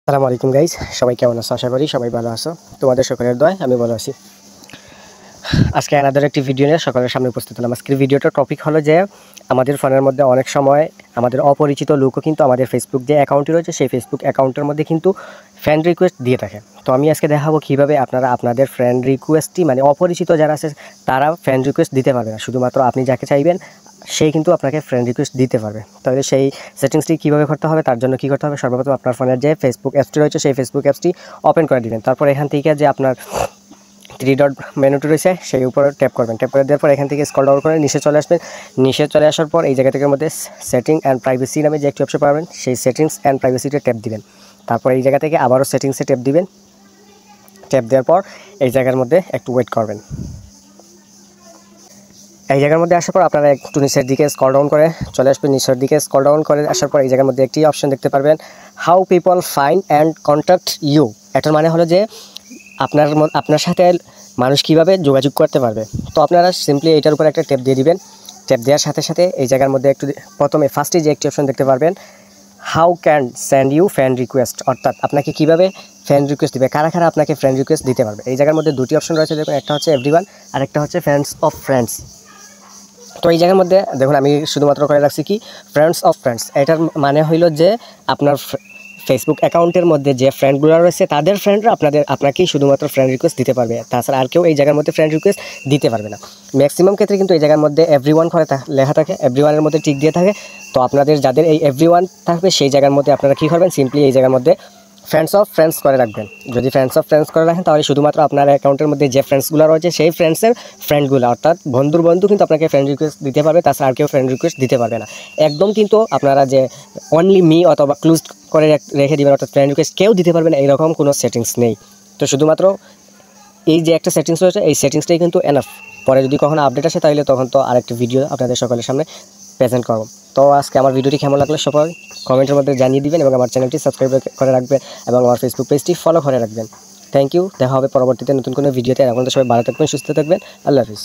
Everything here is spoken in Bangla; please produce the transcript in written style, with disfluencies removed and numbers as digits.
আসসালামু আলাইকুম গাইজ, সবাই কেমন আছো? আশা করি সবাই ভালো আছো। তোমাদের সকলের দোয়ায় আমি ভালো আছি। আজকে আনাদার একটি ভিডিও নিয়ে সকলের সামনে উপস্থিত হলাম। আজকের ভিডিওটার টপিক হলো যে আমাদের ফোনের মধ্যে অনেক সময় আমাদের অপরিচিত লোকও কিন্তু আমাদের ফেসবুক যে অ্যাকাউন্টটি রয়েছে সেই ফেসবুক অ্যাকাউন্টের মধ্যে কিন্তু ফ্রেন্ড রিকোয়েস্ট দিয়ে থাকে। তো আমি আজকে দেখাবো কীভাবে আপনারা আপনাদের ফ্রেন্ড রিকোয়েস্টটি মানে অপরিচিত যারা আছে তারা ফ্রেন্ড রিকোয়েস্ট দিতে পারবে না, শুধুমাত্র আপনি যাকে চাইবেন সেই কিন্তু আপনাকে ফ্রেন্ড রিকোয়েস্ট দিতে পারবে। তাহলে সেই সেটিংসটি কীভাবে করতে হবে, তার জন্য কী করতে হবে, সর্বপ্রথম আপনার ফোনের যে ফেসবুক অ্যাপসটি রয়েছে সেই ফেসবুক অ্যাপসটি ওপেন করে দিবেন। তারপর এখান থেকে যে আপনার 3 ডট মেনুটি রয়েছে সেই উপরে ট্যাপ করবেন। ট্যাপ করে দেওয়ার পর এখান থেকে স্ক্রল ডাউন করে নিচে চলে আসবেন। নিচে চলে আসার পর এই জায়গা থেকে মধ্যে সেটিং অ্যান্ড প্রাইভেসি নামে যে একটি অপশন পাবেন সেই সেটিংস অ্যান্ড প্রাইভেসিতে ট্যাপ দিবেন। তারপর এই জায়গা থেকে আবারও সেটিংসে ট্যাপ দিবেন। ট্যাপ দেওয়ার পর এই জায়গার মধ্যে একটু ওয়েট করবেন। এই জায়গার মধ্যে আসার পর আপনারা একটু নিচের দিকে স্ক্রল ডাউন করে চলে আসবেন। নিচের দিকে স্ক্রল ডাউন করে আসার পর এই জায়গার মধ্যে একটি অপশন দেখতে পারবেন, how people find and contact you. এটার মানে হলো যে আপনার সাথে মানুষ কীভাবে যোগাযোগ করতে পারবে। তো আপনারা সিম্পলি এটার উপর একটা ট্যাপ দিয়ে দিবেন। ট্যাপ দেওয়ার সাথে সাথে এই জায়গার মধ্যে একটু প্রথমে ফার্স্টে যে একটি অপশন দেখতে পারবেন, how can send you friend request, অর্থাৎ আপনাকে কীভাবে ফ্রেন্ড রিকোয়েস্ট দিবে, কারা কারা আপনাকে ফ্রেন্ড রিকোয়েস্ট দিতে পারবে। এই জায়গার মধ্যে দুটি অপশন রয়েছে, দেখুন, একটা হচ্ছে এভরিওয়ান আর একটা হচ্ছে ফ্রেন্ডস অফ ফ্রেন্ডস। তো এই জায়গার মধ্যে দেখুন আমি শুধুমাত্র করে রাখছি কি ফ্রেন্ডস অফ ফ্রেন্ডস। এটার মানে হইল যে আপনার ফেসবুক অ্যাকাউন্টের মধ্যে যে ফ্রেন্ডগুলো রয়েছে তাদের ফ্রেন্ডরা আপনাকেই শুধুমাত্র ফ্রেন্ড রিকোয়েস্ট দিতে পারবে, তাছাড়া আর কেউ এই জায়গার মধ্যে ফ্রেন্ড রিকোয়েস্ট দিতে পারবে না। ম্যাক্সিমাম ক্ষেত্রে কিন্তু এই জায়গার মধ্যে এভরিওয়ান করে লেখা থাকে, এভরিওয়ানের মধ্যে টিক দিয়ে থাকে। তো আপনাদের যাদের এই এভরিওয়ান থাকবে সেই জায়গার মধ্যে আপনারা কী করবেন, সিম্পলি এই জায়গার মধ্যে ফ্রেন্ডস অফ ফ্রেন্ডস করে রাখবেন। যদি ফ্রেন্ডস অফ ফ্রেন্ডস করে রাখেন তাহলে শুধুমাত্র আপনার অ্যাকাউন্টের মধ্যে যে ফ্রেন্ডসগুলো রয়েছে সেই ফ্রেন্ডসের ফ্রেন্ডগুলো, অর্থাৎ বন্ধুর বন্ধু কিন্তু আপনাকে ফ্রেন্ড রিকোয়েস্ট দিতে পারবে, তাছাড়া আর কেউ ফ্রেন্ড রিকোয়েস্ট দিতে পারবে না। একদম কিন্তু আপনারা যে অনলি মি অথবা ক্লোজ করে রেখে দেবেন, অর্থাৎ ফ্রেন্ড রিকোয়েস্ট কেউ দিতে পারবে না, এইরকম কোনো সেটিংস নেই। তো শুধুমাত্র এই যে একটা সেটিংস রয়েছে এই সেটিংসটাই কিন্তু এনাফ। পরে যদি কখনো আপডেট আসে তাহলে তখন তো আরেকটি ভিডিও আপনাদের সকলের সামনে প্রেজেন্ট করব। তো আজকে আমার ভিডিওটি কেমন লাগলো সবাই কমেন্টের মধ্যে জানিয়ে দিবেন এবং আমার চ্যানেলটি সাবস্ক্রাইব করে রাখবেন এবং আমার ফেসবুক পেজটি ফলো করে রাখবেন। Thank you. দেখা হবে পরবর্তীতে নতুন কোনো ভিডিওতে। এখন তো সবাই ভালো থাকবেন, সুস্থ থাকবেন। আল্লাহ হাফিজ।